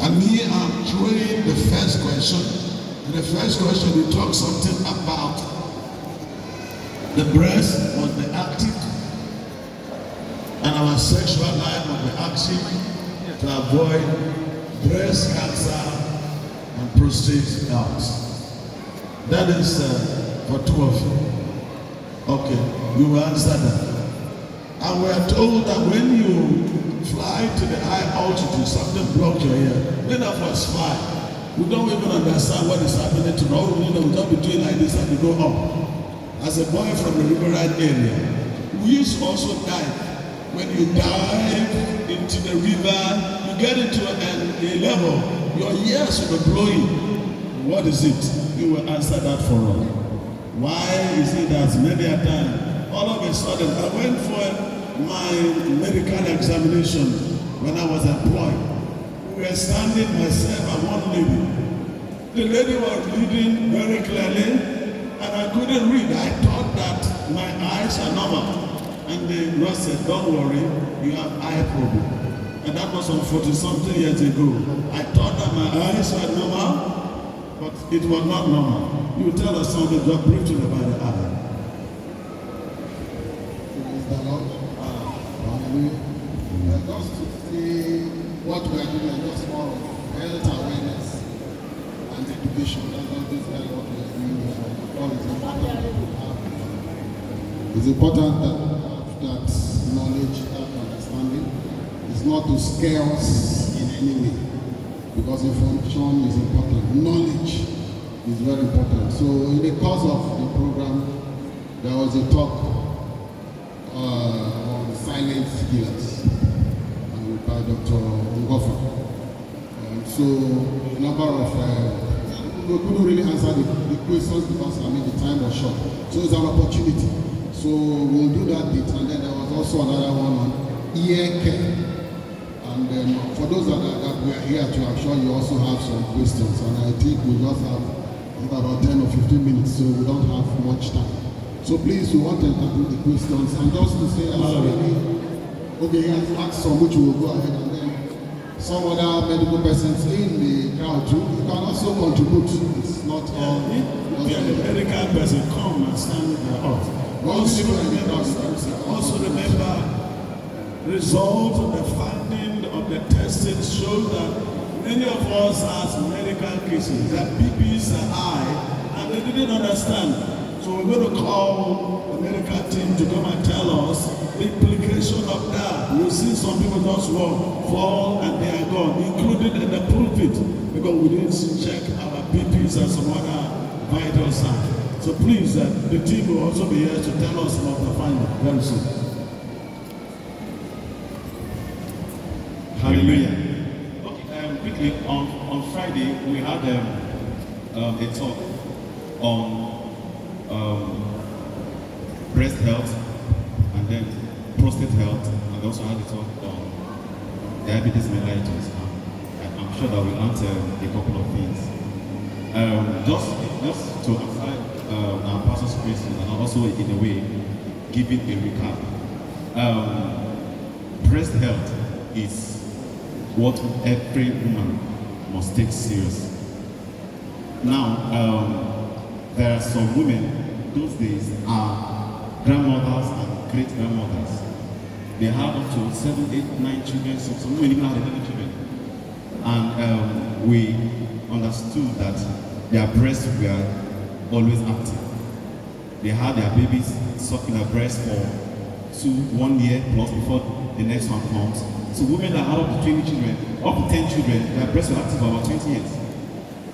And me, I'm throwing the first question. And the first question, we talk something about the breast must be active and our sexual life must be active to avoid breast cancer and prostate health. That is for two of you. Okay, you will answer that. And we are told that when you fly to the high altitude, something blocks your ear. Many of us fly. We don't even understand what is happening to us. We don't be doing like this and we go up. As a boy from the riverine area, we used to also dive. When you dive into the river, you get into a level, your ears will be blowing. What is it? You will answer that for us. Why is it that many a time, all of a sudden, I went for my medical examination when I was employed. We were standing, myself and one lady. The lady was reading very clearly, and I couldn't read. I thought that my eyes are normal. And the nurse said, don't worry, you have eye problem. And that was some 40-something years ago. I thought that my eyes were normal, but it was not normal. You tell us something, just briefly about the eye. Praise the Lord. Hallelujah. Just to see what we are doing, just more of health awareness and education. That's not basically what we are doing here. It's important that we have that knowledge, that understanding. It's not to scare us in any way, because information is important. Knowledge is very important. So in the course of the program, there was a talk on silent killers by Dr. Ngofa. So a number of we couldn't really answer the questions because the time was short. So it's an opportunity. So we'll do that bit, and then there was also another one on ear care. And for those that we are here to, I'm sure you also have some questions. And I think we just have about 10 or 15 minutes, so we don't have much time. So please, we want to tackle the questions. And just to say, okay, he has asked some, which we will go ahead, and then some other medical persons in the crowd too, you can also contribute. It's not all. Yeah, the medical person come and stand up. Also remember, results of the finding of the testing show that many of us as medical cases, that BPs are high, and they didn't understand. So we're going to call the medical team to come and tell us the implication of that. We'll see some people just fall and they are gone, included in the pulpit, because we didn't check our BPs and some other vital signs. So please, the team will also be here to tell us about the finding very soon. Hallelujah. Okay, quickly, on Friday, we had a talk on breast health and then prostate health, and also had a talk on diabetes mellitus. I'm sure that will answer a couple of things. Just to answer our pastor's question, and also in a way giving a recap. Breast health is what every woman must take serious. Now, there are some women, those days are grandmothers and great-grandmothers. They have up to 7, 8, 9 children, some women even have 11 children. And we understood that their breasts were always active. They had their babies sucking their breast for 1 year plus before the next one comes. So women that had up to 20 children, up to 10 children, their breasts were active for about 20 years.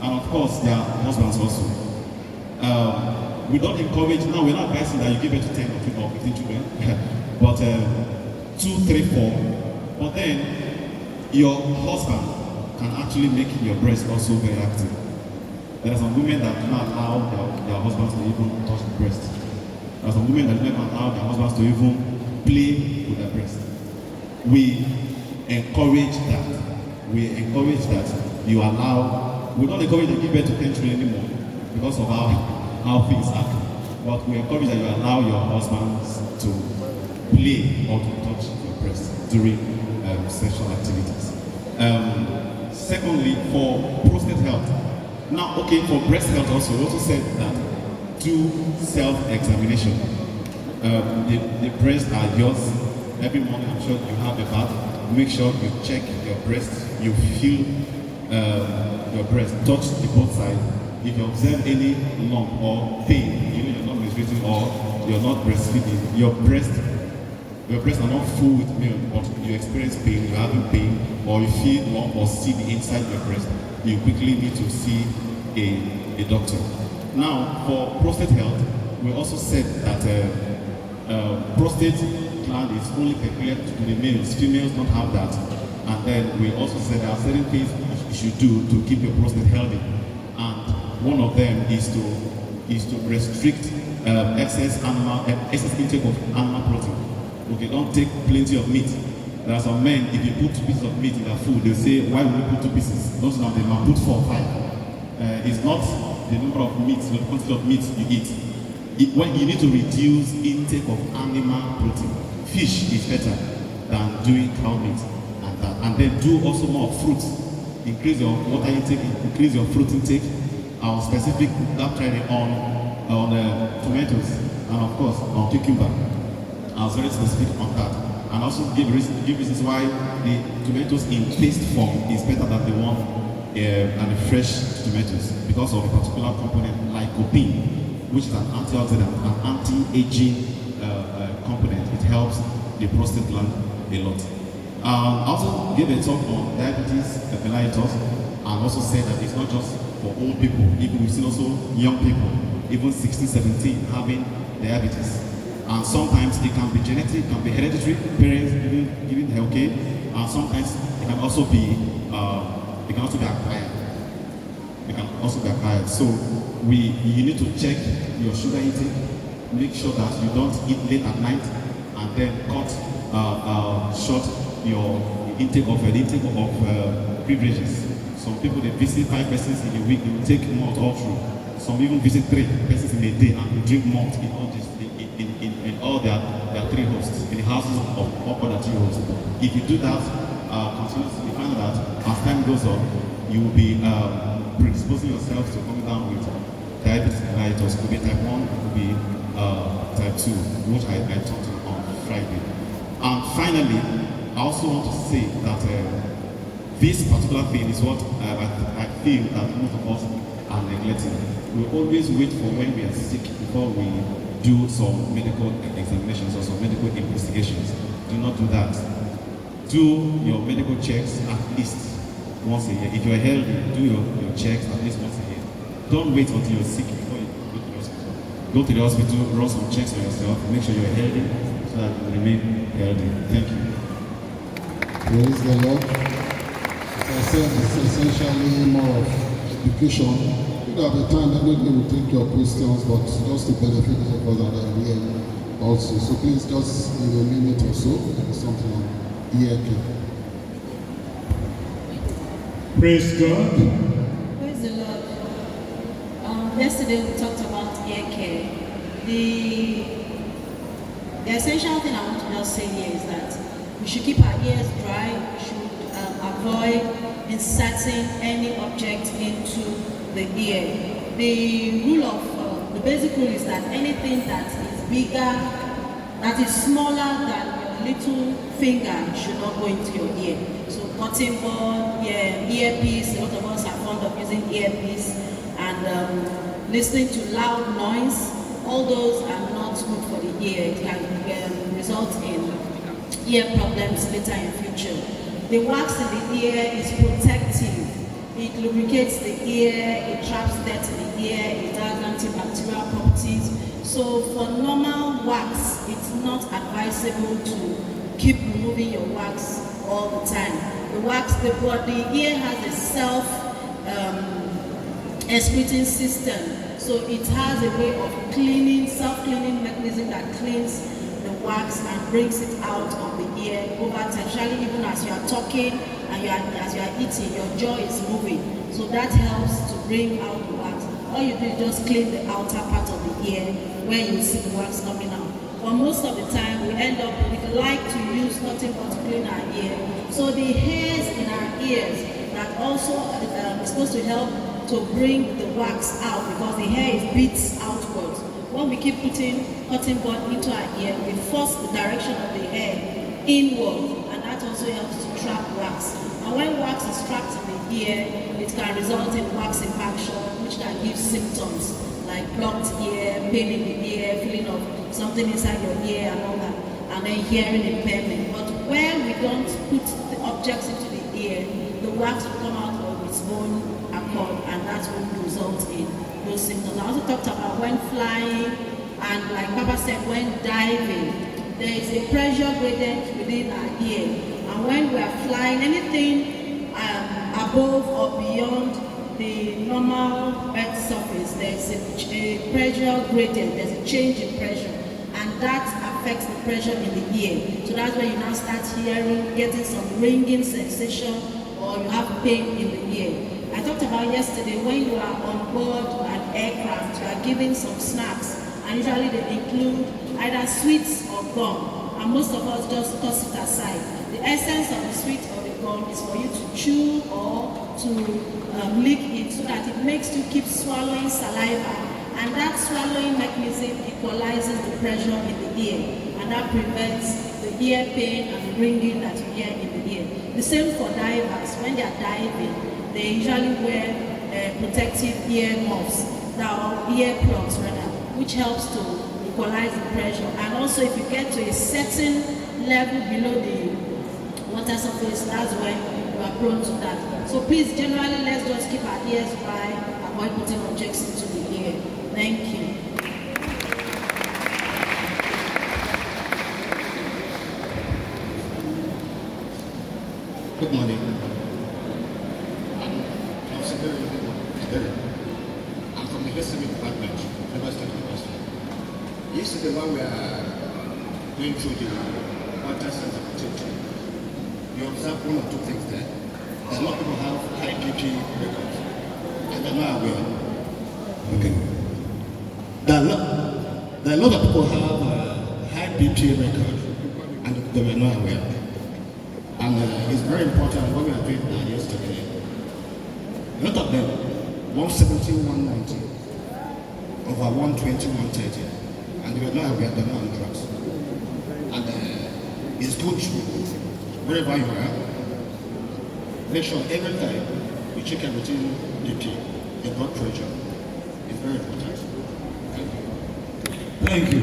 And of course, their husbands also. We don't encourage, now we're not advising that you give birth to 10 or 15 children, but 2, 3, 4. But then your husband can actually make your breast also very active. There are some women that do not allow their husbands to even touch the breast. There are some women that do not allow their husbands to even play with their breast. We encourage that. We encourage that you allow, we don't encourage to give birth to 10 children anymore because of how things happen. But we encourage that you allow your husbands to play or to touch your breast during sexual activities. Secondly, for prostate health. Now, okay, for breast health also, we also said that do self-examination. The breasts are yours. Every morning, I'm sure you have a bath. Make sure you check your breast. You feel your breast, touch the both sides. If you observe any lump or pain, even you're not menstruating or you're not breastfeeding, your breasts are not full with milk, but you experience pain, you're having pain, or you feel lump or see the inside your breast, you quickly need to see a doctor. Now, for prostate health, we also said that prostate gland is only peculiar to the males. Females don't have that. And then we also said there are certain things you should do to keep your prostate healthy. And one of them is to restrict excess intake of animal protein. Okay, don't take plenty of meat. There are some men, if you put 2 pieces of meat in their food, they say, why would you put 2 pieces? Those are the man, put 4 or 5. It's not the number of meat, the quantity of meat you eat. When you need to reduce intake of animal protein. Fish is better than doing cow meat and that. And then do also more fruits. Increase your water intake, increase your fruit intake. Our specific lab training on tomatoes and of course on cucumber. I was very specific on that. And also give reasons why the tomatoes in paste form is better than the one and the fresh tomatoes because of a particular component lycopene, which is an antioxidant, an anti-aging component. It helps the prostate gland a lot. I also gave a talk on diabetes mellitus and also said that it's not just for old people. Even we've seen also young people, even 16, 17, having diabetes. And sometimes it can be genetic, it can be hereditary, parents giving okay, and sometimes it can also be acquired. It can also be acquired. So you need to check your sugar intake, make sure that you don't eat late at night, and then cut short your intake of beverages. Some people they visit 5 persons in a week, they will take malt all through. Some even visit 3 persons in a day and drink malt in all this in all their 3 hosts, in the houses of all other 3 hosts. If you do that continuously, you find that as time goes on, you will be predisposing yourself to coming down with diabetes mellitus. Could be type 1, could be type 2, which I talked on Friday. And finally, I also want to say that this particular thing is what I feel that most of us are neglecting. We always wait for when we are sick before we do some medical examinations or some medical investigations. Do not do that. Do your medical checks at least once a year. If you are healthy, do your checks at least once a year. Don't wait until you're sick before you go to the hospital. Go to the hospital, run some checks on yourself, make sure you're healthy so that you remain healthy. Thank you. Praise the Lord. As I said, it's essentially more of education. You know, at the time, definitely will take your questions, but just to benefit those of us that are here also. So please just in a minute or so, maybe something on ear care. Praise God. Praise the Lord. Yesterday we talked about ear care. The essential thing I want to just say here is that we should keep our ears dry. We should avoid inserting any object into the ear. The basic rule is that anything that is bigger, that is smaller than your little finger should not go into your ear. So cotton bud, earpiece, a lot of us are fond of using earpiece, and listening to loud noise, all those are not good for the ear. It can result in ear problems later in future. The wax in the ear is protective. It lubricates the ear, it traps dirt in the ear, it has antibacterial properties. So for normal wax, it's not advisable to keep removing your wax all the time. The ear has a self-excreting system. So it has a way of cleaning, self-cleaning mechanism that cleans the wax and brings it out of the ear over time. Especially even as you are talking and as you are eating, your jaw is moving. So that helps to bring out the wax. All you do is just clean the outer part of the ear where you see the wax coming out. But most of the time we like to use nothing but to clean our ear. So the hairs in our ears that that also is supposed to help to bring the wax out because the hair is beats outwards. When we keep putting cotton bud into our ear, we force the direction of the hair inward, and that also helps to trap wax. And when wax is trapped in the ear, it can result in wax impaction, which can give symptoms like blocked ear, pain in the ear, feeling of something inside your ear and all that, and then hearing impairment. But when we don't put the objects into the ear, the wax will come out of its own accord, and that will result in those symptoms. I also talked about when flying, and like Papa said, when diving, there is a pressure gradient within our ear, and when we are flying, anything above or beyond the normal earth surface, there's a pressure gradient, there's a change in pressure, and that affects the pressure in the ear. So that's when you now start hearing, getting some ringing sensation, or you have pain in the ear. I talked about yesterday, when you are on board an aircraft, you are given some snacks, and usually they include either sweets or gum, and most of us just toss it aside. The essence of the sweet or the gum is for you to chew or to lick it so that it makes you keep swallowing saliva, and that swallowing mechanism equalizes the pressure in the ear, and that prevents the ear pain and the ringing that you hear in the ear. The same for divers. When they are diving, they usually wear protective ear muffs, or ear plugs rather, which helps to equalize the pressure. And also, if you get to a certain level below the water surface, that's when you are prone to that. So please, generally, let's just keep our ears dry, avoid putting objects into the ear. Thank you. Good morning. I'm from the history department, University of University. Yesterday, when we are going through the water sensitivity, you observe one or two things there. A lot of people have high BP records, and they're not aware. Okay. There are a lot of people have high BP record, and they were not aware. And it's very important when we are doing that yesterday. A lot of them, 170, 190, over 120, 130, and they were not aware they're not on drugs. And it's good to, wherever you are, make sure every time you check everything BP, your blood pressure. It's very important. Thank you.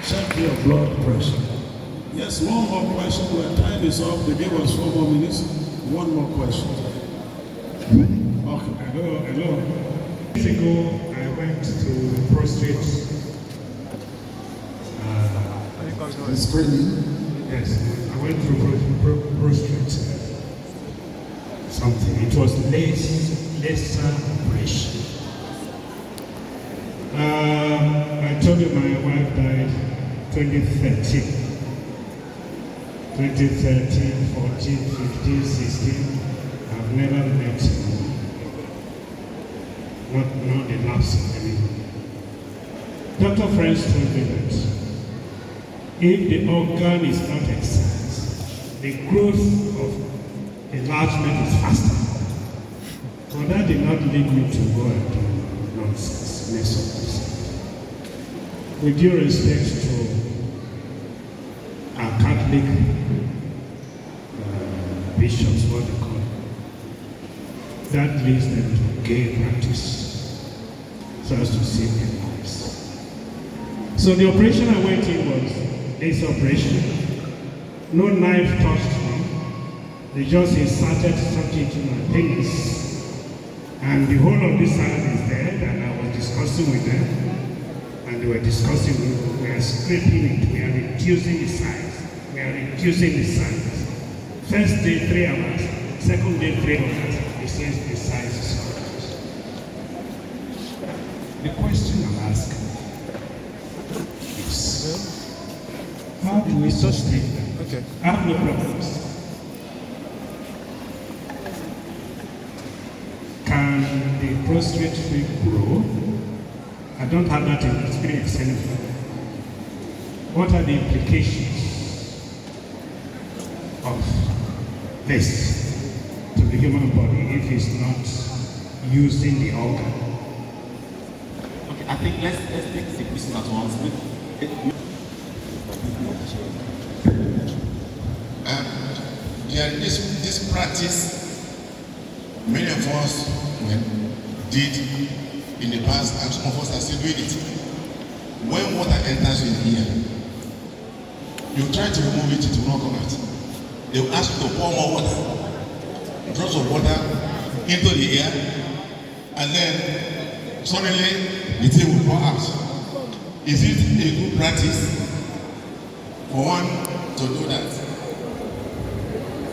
Check your blood pressure. Yes, one more question. Our time is up. They gave us 4 more minutes. One more question. Okay. Hello. Years ago, I went to prostrate. Screening. Yes, I went through prostrate something. It was lesser operation. I told you my wife died 2013. 2013, 14, 15, 16, I've never met him. Not the lapse of anyone. Dr. French told me that if the organ is not excised, the growth of enlargement is faster. But that did not lead me to go and do nonsense, mess up myself. With due respect to our Catholic bishops, what they call it, that leads them to gay practice so as to save their lives. So the operation I went in was this operation. No knife touched me. They just inserted something into my penis. And the whole of this side is dead, and I was discussing with them. And they were discussing, we are scraping it, we are reducing the size. We are reducing the size. First day, 3 hours. Second day, 3 hours. It says the size is reduced. The question I'm asking is, how do we sustain them? Okay. I have no problems. Can the prostrate thing grow? I don't have that experience anymore. What are the implications of this to the human body if it's not using the organ. Okay, I think let's take the question at once. Yeah, this practice, many of us did in the past, and some of us are still doing it. When water enters in here, you try to remove it, it will not come out. They will ask you to pour more water, drops of water into the air, and then suddenly the thing will pour out. Is it a good practice for one to do that?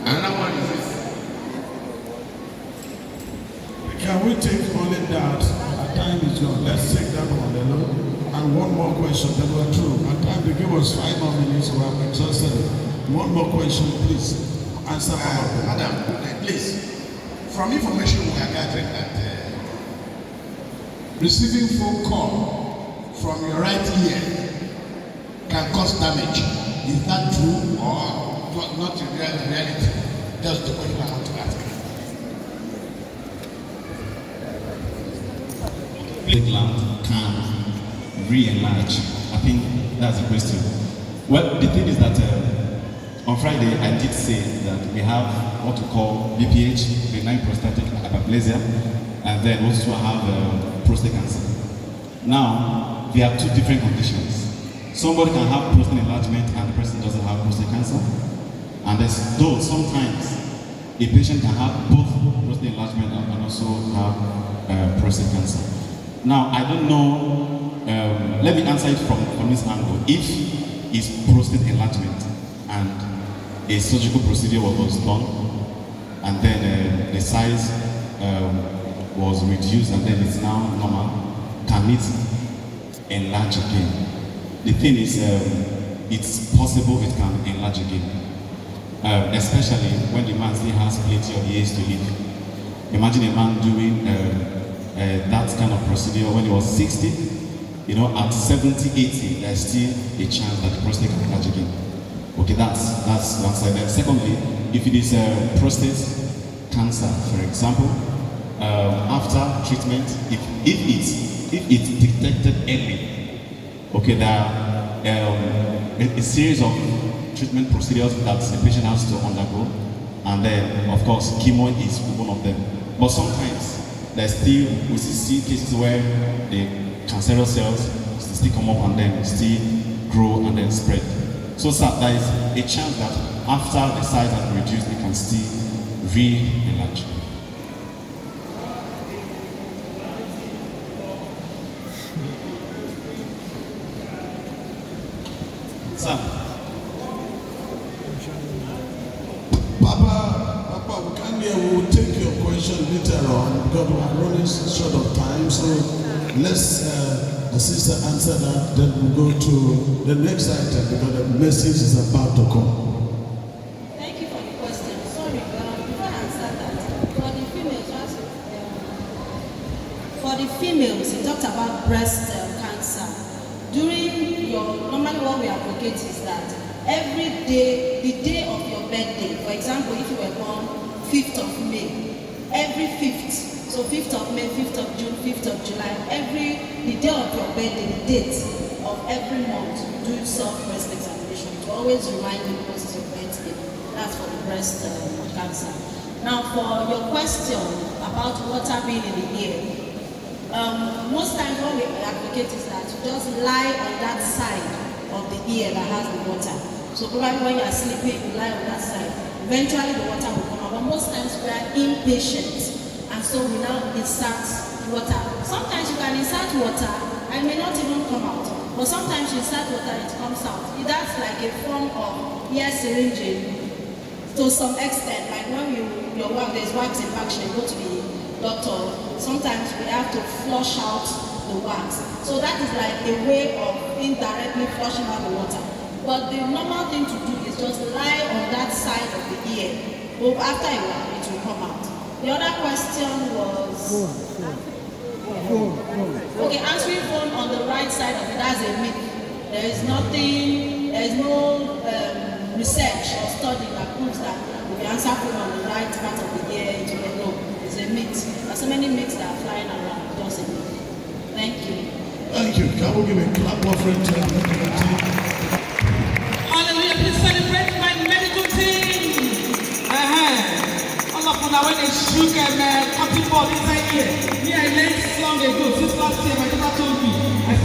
Another one is this. Can we take only that? Our time is gone. Let's take that one alone. And one more question, then we're through. Our time to give us 5 more minutes, we have exhausted it. One more question, please. Answer Madam, please. From information we are gathering that receiving phone call from your right ear can cause damage. Is that true or not in reality? That's the question I want to ask. The gland can re-enlarge. I think that's the question. Well, the thing is that on Friday I did say that we have what we call BPH, benign prostatic hyperplasia, and then also have prostate cancer. Now, we have two different conditions. Somebody can have prostate enlargement and the person doesn't have prostate cancer. And though sometimes a patient can have both prostate enlargement and also have prostate cancer. Now, I don't know, let me answer it from this angle. If it's prostate enlargement and a surgical procedure was done, and then the size was reduced and then it's now normal, can it enlarge again? The thing is, it's possible it can enlarge again. Especially when the man still has plenty of years to live. Imagine a man doing that kind of procedure when he was 60, at 70, 80, there's still a chance that the prostate can enlarge again. Okay, that's one side. Secondly, if it is prostate cancer, for example, after treatment, if it's detected early, okay, there are a series of treatment procedures that the patient has to undergo, and then of course chemo is one of them. But sometimes we see cases where the cancerous cells still come up and then still grow and then spread. So there is a chance that after the size has been reduced, they can still re-enlarge. Papa, we can't hear. We will take your question later on because we are running short of time. So let's the sister answer that. Then we'll go to the next item because the message is about to come. Thank you for the question. Sorry, before I answer that, for the females, you talked about breast cancer. Normally what we advocate is that every day, the day of your birthday, for example, if you were born 5th of May, every 5th, so 5th of May, 5th of June, 5th of July, the day of your birthday, the date of every month, do self-breast examination to always remind you because it's your birthday. That's for the breast cancer. Now, for your question about water being in the ear, most times what we advocate is that you just lie on that side of the ear that has the water. So probably when you are sleeping, you lie on that side. Eventually the water will come out. But most times we are impatient, and so we now insert water. Sometimes you can insert water and it may not even come out. But sometimes you insert water and it comes out. That's like a form of ear syringing to some extent. Like when there's wax infection, you go to the doctor. Sometimes we have to flush out the wax. So that is like a way of indirectly flushing out the water. But the normal thing to do is just lie on that side of the ear. But after a while, it will come out. The other question was... Okay, answering phone on the right side of it, that's a myth. There is no research or study that proves that the answer code on the right part of the year, it will know. It's a myth. There are so many myths that are flying around. Just a myth. Thank you. Thank you. Can we give a clap offering to our medical team? Hallelujah. Please celebrate my medical team. All of them, when they shook and cutting ball inside here. Me, I learned long ago, since last year, my daughter told me.